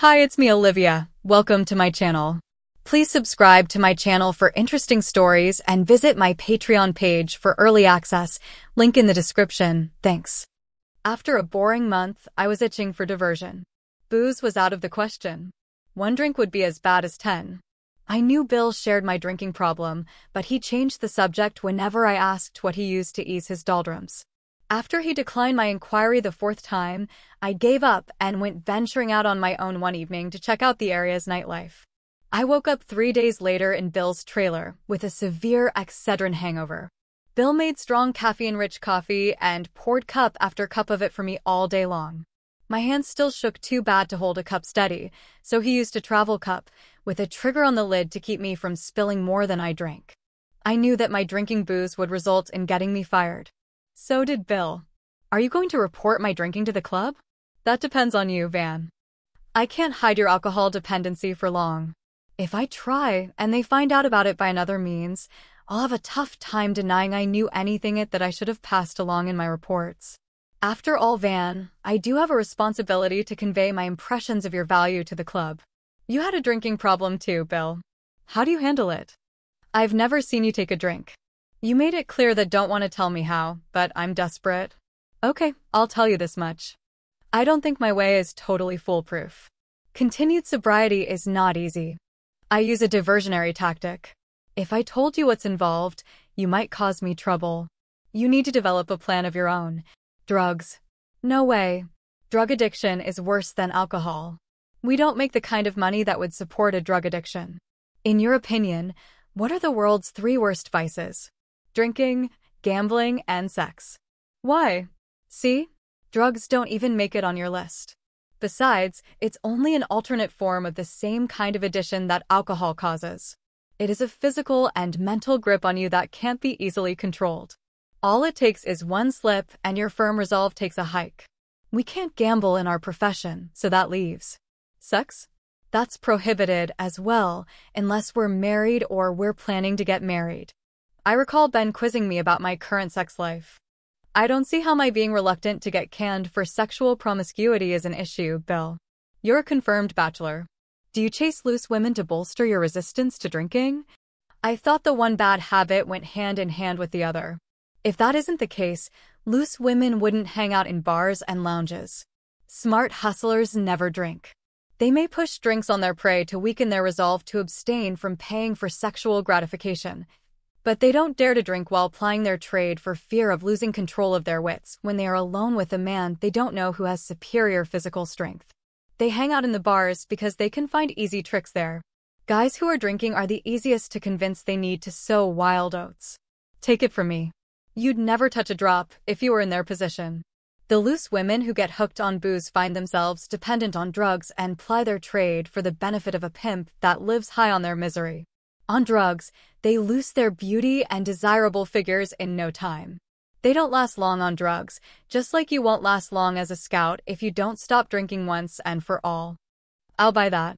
Hi, it's me, Olivia. Welcome to my channel. Please subscribe to my channel for interesting stories and visit my Patreon page for early access. Link in the description. Thanks. After a boring month, I was itching for diversion. Booze was out of the question. One drink would be as bad as 10. I knew Bill shared my drinking problem, but he changed the subject whenever I asked what he used to ease his doldrums. After he declined my inquiry the fourth time, I gave up and went venturing out on my own one evening to check out the area's nightlife. I woke up 3 days later in Bill's trailer with a severe Excedrin hangover. Bill made strong caffeine-rich coffee and poured cup after cup of it for me all day long. My hands still shook too bad to hold a cup steady, so he used a travel cup with a trigger on the lid to keep me from spilling more than I drank. I knew that my drinking booze would result in getting me fired. So did Bill. Are you going to report my drinking to the club? That depends on you, Van. I can't hide your alcohol dependency for long. If I try and they find out about it by another means, I'll have a tough time denying I knew anything that I should have passed along in my reports. After all, Van, I do have a responsibility to convey my impressions of your value to the club. You had a drinking problem too, Bill. How do you handle it? I've never seen you take a drink. You made it clear that don't want to tell me how, but I'm desperate. Okay, I'll tell you this much. I don't think my way is totally foolproof. Continued sobriety is not easy. I use a diversionary tactic. If I told you what's involved, you might cause me trouble. You need to develop a plan of your own. Drugs. No way. Drug addiction is worse than alcohol. We don't make the kind of money that would support a drug addiction. In your opinion, what are the world's 3 worst vices? Drinking, gambling, and sex. Why? See? Drugs don't even make it on your list. Besides, it's only an alternate form of the same kind of addiction that alcohol causes. It is a physical and mental grip on you that can't be easily controlled. All it takes is one slip and your firm resolve takes a hike. We can't gamble in our profession, so that leaves. Sex? That's prohibited as well, unless we're married or we're planning to get married. I recall Ben quizzing me about my current sex life. I don't see how my being reluctant to get canned for sexual promiscuity is an issue, Bill. You're a confirmed bachelor. Do you chase loose women to bolster your resistance to drinking? I thought the one bad habit went hand in hand with the other. If that isn't the case, loose women wouldn't hang out in bars and lounges. Smart hustlers never drink. They may push drinks on their prey to weaken their resolve to abstain from paying for sexual gratification. But they don't dare to drink while plying their trade for fear of losing control of their wits when they are alone with a man they don't know who has superior physical strength. They hang out in the bars because they can find easy tricks there. Guys who are drinking are the easiest to convince they need to sow wild oats. Take it from me. You'd never touch a drop if you were in their position. The loose women who get hooked on booze find themselves dependent on drugs and ply their trade for the benefit of a pimp that lives high on their misery. On drugs, they lose their beauty and desirable figures in no time. They don't last long on drugs, just like you won't last long as a scout if you don't stop drinking once and for all. I'll buy that.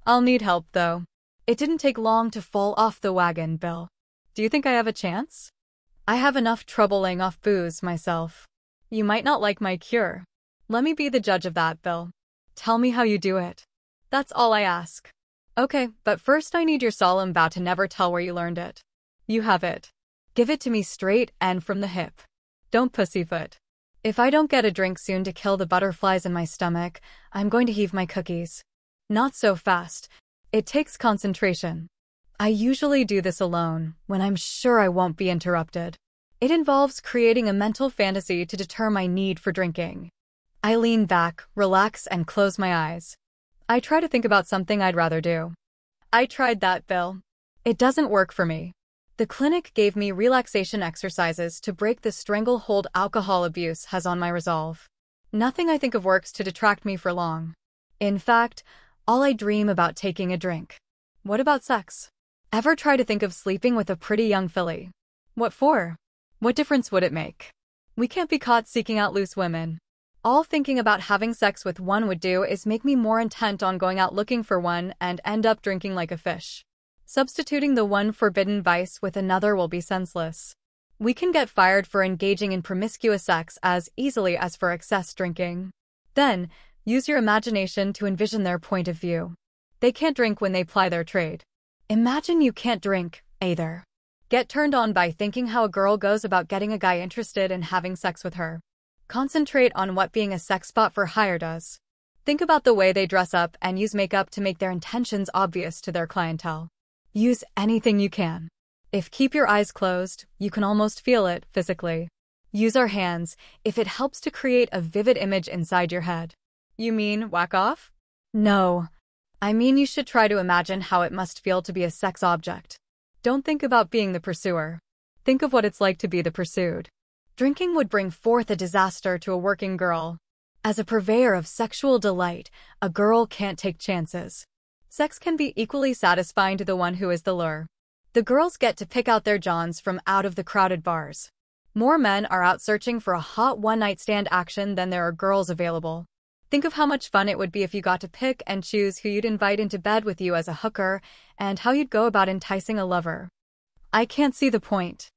I'll need help, though. It didn't take long to fall off the wagon, Bill. Do you think I have a chance? I have enough trouble laying off booze myself. You might not like my cure. Let me be the judge of that, Bill. Tell me how you do it. That's all I ask. Okay, but first I need your solemn vow to never tell where you learned it. You have it. Give it to me straight and from the hip. Don't pussyfoot. If I don't get a drink soon to kill the butterflies in my stomach, I'm going to heave my cookies. Not so fast. It takes concentration. I usually do this alone, when I'm sure I won't be interrupted. It involves creating a mental fantasy to deter my need for drinking. I lean back, relax, and close my eyes. I try to think about something I'd rather do. I tried that, Bill. It doesn't work for me. The clinic gave me relaxation exercises to break the stranglehold alcohol abuse has on my resolve. Nothing I think of works to detract me for long. In fact, all I dream about taking a drink. What about sex? Ever try to think of sleeping with a pretty young filly? What for? What difference would it make? We can't be caught seeking out loose women. All thinking about having sex with one would do is make me more intent on going out looking for one and end up drinking like a fish. Substituting the one forbidden vice with another will be senseless. We can get fired for engaging in promiscuous sex as easily as for excess drinking. Then, Use your imagination to envision their point of view. They can't drink when they ply their trade. Imagine you can't drink, either. Get turned on by thinking how a girl goes about getting a guy interested in having sex with her. Concentrate on what being a sex bot for hire does. Think about the way they dress up and use makeup to make their intentions obvious to their clientele. Use anything you can. If keep your eyes closed, you can almost feel it physically. Use our hands if it helps to create a vivid image inside your head. You mean whack off? No. I mean you should try to imagine how it must feel to be a sex object. Don't think about being the pursuer. Think of what it's like to be the pursued. Drinking would bring forth a disaster to a working girl. As a purveyor of sexual delight, a girl can't take chances. Sex can be equally satisfying to the one who is the lure. The girls get to pick out their Johns from out of the crowded bars. More men are out searching for a hot one-night stand action than there are girls available. Think of how much fun it would be if you got to pick and choose who you'd invite into bed with you as a hooker, and how you'd go about enticing a lover. I can't see the point.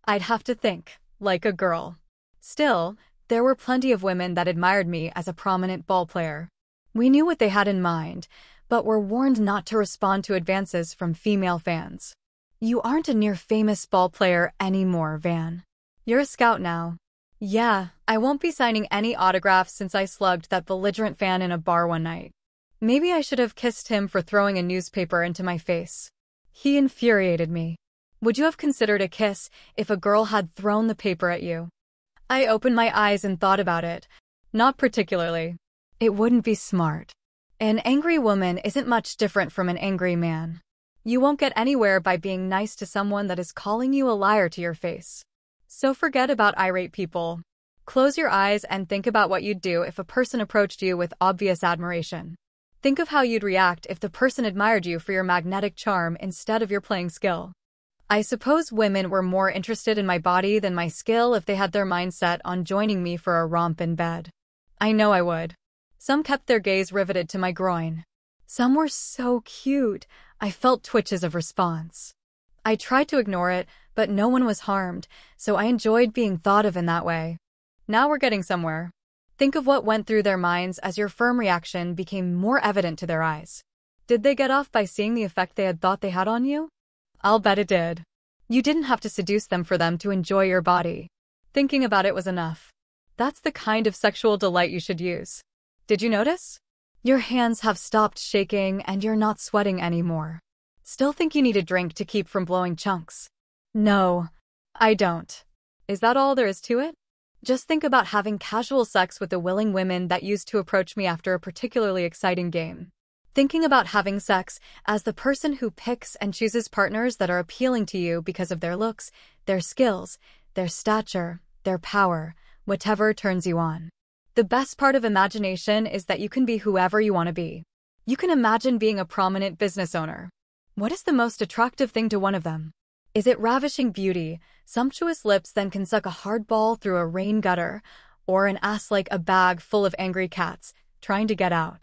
I'd have to think, like a girl. Still, there were plenty of women that admired me as a prominent ball player. We knew what they had in mind, but were warned not to respond to advances from female fans. You aren't a near-famous ball player anymore, Van. You're a scout now. Yeah, I won't be signing any autographs since I slugged that belligerent fan in a bar one night. Maybe I should have kissed him for throwing a newspaper into my face. He infuriated me. Would you have considered a kiss if a girl had thrown the paper at you? I opened my eyes and thought about it. Not particularly. It wouldn't be smart. An angry woman isn't much different from an angry man. You won't get anywhere by being nice to someone that is calling you a liar to your face. So forget about irate people. Close your eyes and think about what you'd do if a person approached you with obvious admiration. Think of how you'd react if the person admired you for your magnetic charm instead of your playing skill. I suppose women were more interested in my body than my skill if they had their mind set on joining me for a romp in bed. I know I would. Some kept their gaze riveted to my groin. Some were so cute, I felt twitches of response. I tried to ignore it, but no one was harmed, so I enjoyed being thought of in that way. Now we're getting somewhere. Think of what went through their minds as your firm reaction became more evident to their eyes. Did they get off by seeing the effect they had thought they had on you? I'll bet it did. You didn't have to seduce them for them to enjoy your body. Thinking about it was enough. That's the kind of sexual delight you should use. Did you notice? Your hands have stopped shaking and you're not sweating anymore. Still think you need a drink to keep from blowing chunks? No, I don't. Is that all there is to it? Just think about having casual sex with the willing women that used to approach me after a particularly exciting game. Thinking about having sex as the person who picks and chooses partners that are appealing to you because of their looks, their skills, their stature, their power, whatever turns you on. The best part of imagination is that you can be whoever you want to be. You can imagine being a prominent business owner. What is the most attractive thing to one of them? Is it ravishing beauty, sumptuous lips that can suck a hard ball through a rain gutter, or an ass like a bag full of angry cats trying to get out?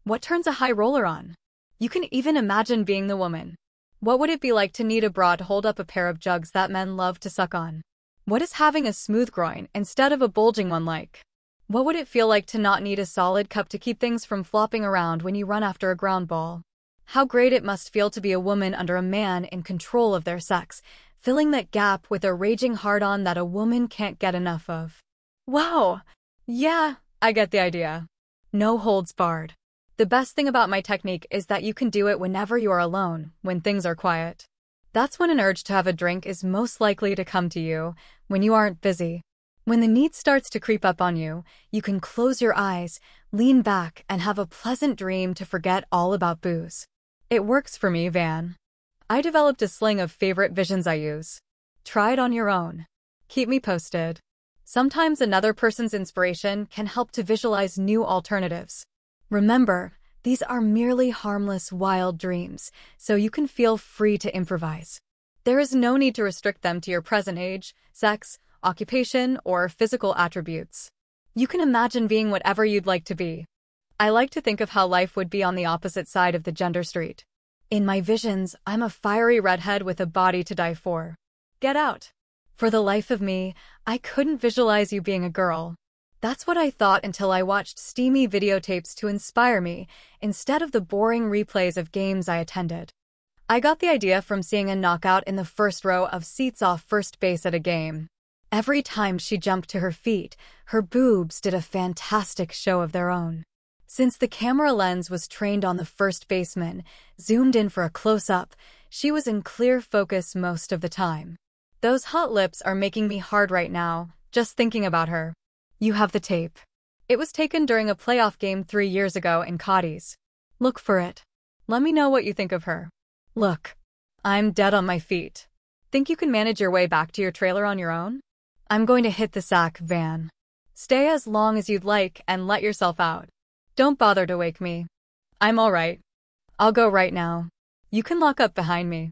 What turns a high roller on? You can even imagine being the woman. What would it be like to need a bra to hold up a pair of jugs that men love to suck on? What is having a smooth groin instead of a bulging one like? What would it feel like to not need a solid cup to keep things from flopping around when you run after a ground ball? How great it must feel to be a woman under a man in control of their sex, filling that gap with a raging hard-on that a woman can't get enough of. Wow! Yeah, I get the idea. No holds barred. The best thing about my technique is that you can do it whenever you are alone, when things are quiet. That's when an urge to have a drink is most likely to come to you, when you aren't busy. When the need starts to creep up on you, you can close your eyes, lean back, and have a pleasant dream to forget all about booze. It works for me, Van. I developed a sling of favorite visions I use. Try it on your own. Keep me posted. Sometimes another person's inspiration can help to visualize new alternatives. Remember, these are merely harmless, wild dreams, so you can feel free to improvise. There is no need to restrict them to your present age, sex, occupation, or physical attributes. You can imagine being whatever you'd like to be. I like to think of how life would be on the opposite side of the gender street. In my visions, I'm a fiery redhead with a body to die for. Get out. For the life of me, I couldn't visualize you being a girl. That's what I thought until I watched steamy videotapes to inspire me, instead of the boring replays of games I attended. I got the idea from seeing a knockout in the first row of seats off first base at a game. Every time she jumped to her feet, her boobs did a fantastic show of their own. Since the camera lens was trained on the first baseman, zoomed in for a close-up, she was in clear focus most of the time. Those hot lips are making me hard right now, just thinking about her. You have the tape. It was taken during a playoff game 3 years ago in Cotties. Look for it. Let me know what you think of her. Look, I'm dead on my feet. Think you can manage your way back to your trailer on your own? I'm going to hit the sack van. Stay as long as you'd like and let yourself out. Don't bother to wake me. I'm all right. I'll go right now. You can lock up behind me.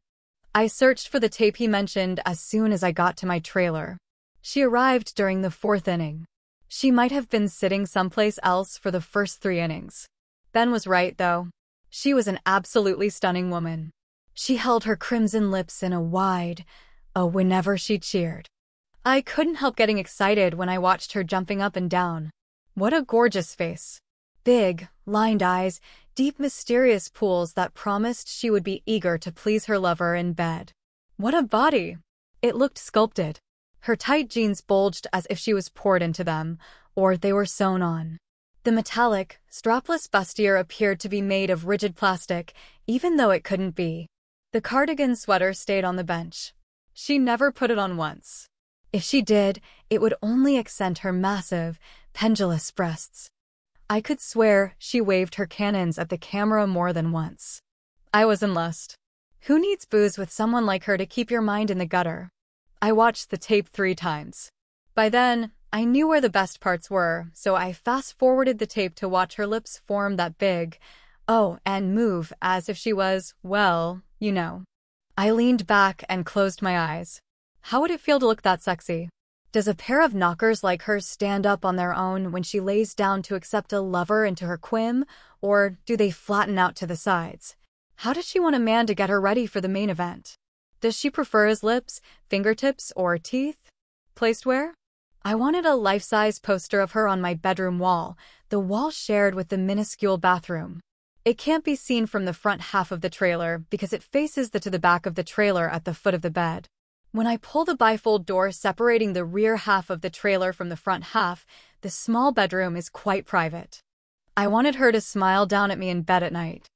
I searched for the tape he mentioned as soon as I got to my trailer. She arrived during the 4th inning. She might have been sitting someplace else for the first 3 innings. Ben was right, though. She was an absolutely stunning woman. She held her crimson lips in a wide "oh" whenever she cheered. I couldn't help getting excited when I watched her jumping up and down. What a gorgeous face. Big, lined eyes, deep mysterious pools that promised she would be eager to please her lover in bed. What a body! It looked sculpted. Her tight jeans bulged as if she was poured into them, or they were sewn on. The metallic, strapless bustier appeared to be made of rigid plastic, even though it couldn't be. The cardigan sweater stayed on the bench. She never put it on once. If she did, it would only accent her massive, pendulous breasts. I could swear she waved her cannons at the camera more than once. I was in lust. Who needs booze with someone like her to keep your mind in the gutter? I watched the tape 3 times. By then, I knew where the best parts were, so I fast-forwarded the tape to watch her lips form that big "oh" and move as if she was, well, you know. I leaned back and closed my eyes. How would it feel to look that sexy? Does a pair of knockers like hers stand up on their own when she lays down to accept a lover into her quim, or do they flatten out to the sides? How does she want a man to get her ready for the main event? Does she prefer his lips, fingertips, or teeth? Placed where? I wanted a life-size poster of her on my bedroom wall, the wall shared with the minuscule bathroom. It can't be seen from the front half of the trailer because it faces to the back of the trailer at the foot of the bed. When I pull the bifold door separating the rear half of the trailer from the front half, the small bedroom is quite private. I wanted her to smile down at me in bed at night.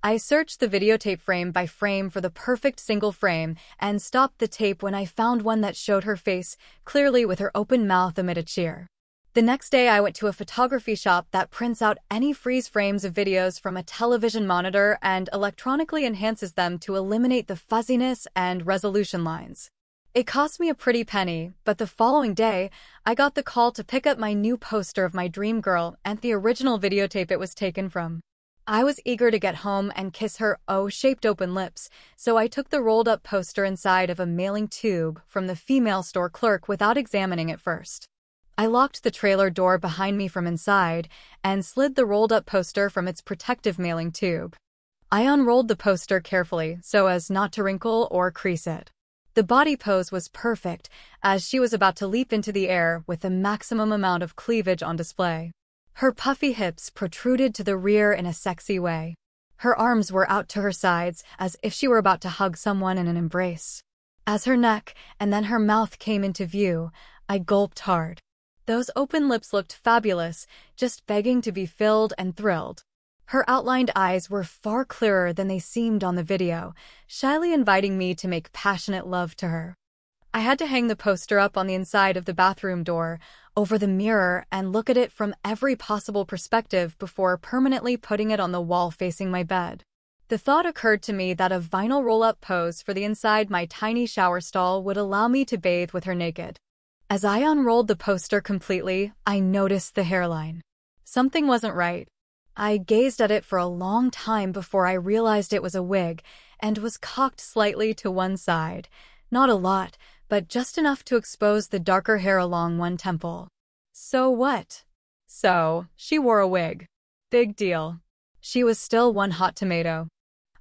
I searched the videotape frame by frame for the perfect single frame and stopped the tape when I found one that showed her face clearly with her open mouth amid a cheer. The next day I went to a photography shop that prints out any freeze frames of videos from a television monitor and electronically enhances them to eliminate the fuzziness and resolution lines. It cost me a pretty penny, but the following day, I got the call to pick up my new poster of my dream girl and the original videotape it was taken from. I was eager to get home and kiss her O-shaped open lips, so I took the rolled-up poster inside of a mailing tube from the female store clerk without examining it first. I locked the trailer door behind me from inside and slid the rolled-up poster from its protective mailing tube. I unrolled the poster carefully so as not to wrinkle or crease it. The body pose was perfect, as she was about to leap into the air with the maximum amount of cleavage on display. Her puffy hips protruded to the rear in a sexy way. Her arms were out to her sides as if she were about to hug someone in an embrace. As her neck and then her mouth came into view, I gulped hard. Those open lips looked fabulous, just begging to be filled and thrilled. Her outlined eyes were far clearer than they seemed on the video, shyly inviting me to make passionate love to her. I had to hang the poster up on the inside of the bathroom door, over the mirror, and look at it from every possible perspective before permanently putting it on the wall facing my bed. The thought occurred to me that a vinyl roll-up pose for the inside my tiny shower stall would allow me to bathe with her naked. As I unrolled the poster completely, I noticed the hairline. Something wasn't right. I gazed at it for a long time before I realized it was a wig, and was cocked slightly to one side. Not a lot, but just enough to expose the darker hair along one temple. So what? So, she wore a wig. Big deal. She was still one hot tomato.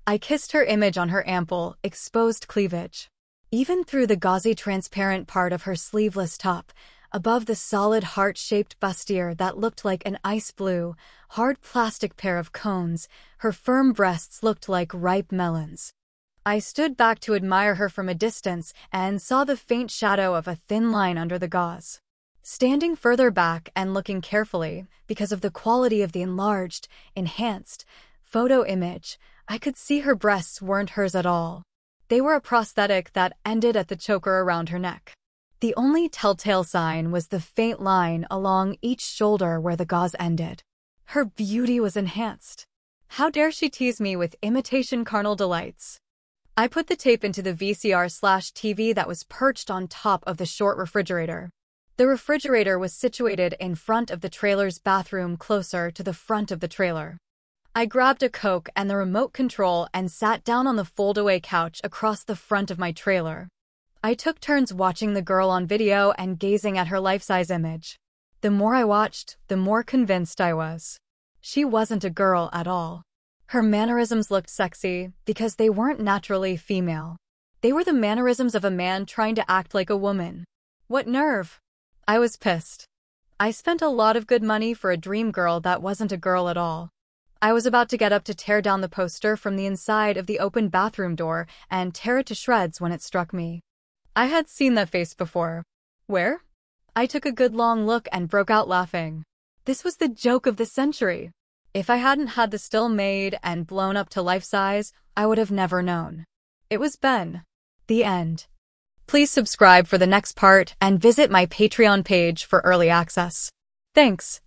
I kissed her image on her ample, exposed cleavage. Even through the gauzy transparent part of her sleeveless top, above the solid heart-shaped bustier that looked like an ice blue, hard plastic pair of cones, her firm breasts looked like ripe melons. I stood back to admire her from a distance and saw the faint shadow of a thin line under the gauze. Standing further back and looking carefully, because of the quality of the enlarged, enhanced photo image, I could see her breasts weren't hers at all. They were a prosthetic that ended at the choker around her neck. The only telltale sign was the faint line along each shoulder where the gauze ended. Her beauty was enhanced. How dare she tease me with imitation carnal delights? I put the tape into the VCR/TV that was perched on top of the short refrigerator. The refrigerator was situated in front of the trailer's bathroom, closer to the front of the trailer. I grabbed a Coke and the remote control and sat down on the fold-away couch across the front of my trailer. I took turns watching the girl on video and gazing at her life-size image. The more I watched, the more convinced I was. She wasn't a girl at all. Her mannerisms looked sexy because they weren't naturally female. They were the mannerisms of a man trying to act like a woman. What nerve! I was pissed. I spent a lot of good money for a dream girl that wasn't a girl at all. I was about to get up to tear down the poster from the inside of the open bathroom door and tear it to shreds when it struck me. I had seen that face before. Where? I took a good long look and broke out laughing. This was the joke of the century. If I hadn't had the still made and blown up to life size, I would have never known. It was Ben. The end. Please subscribe for the next part and visit my Patreon page for early access. Thanks.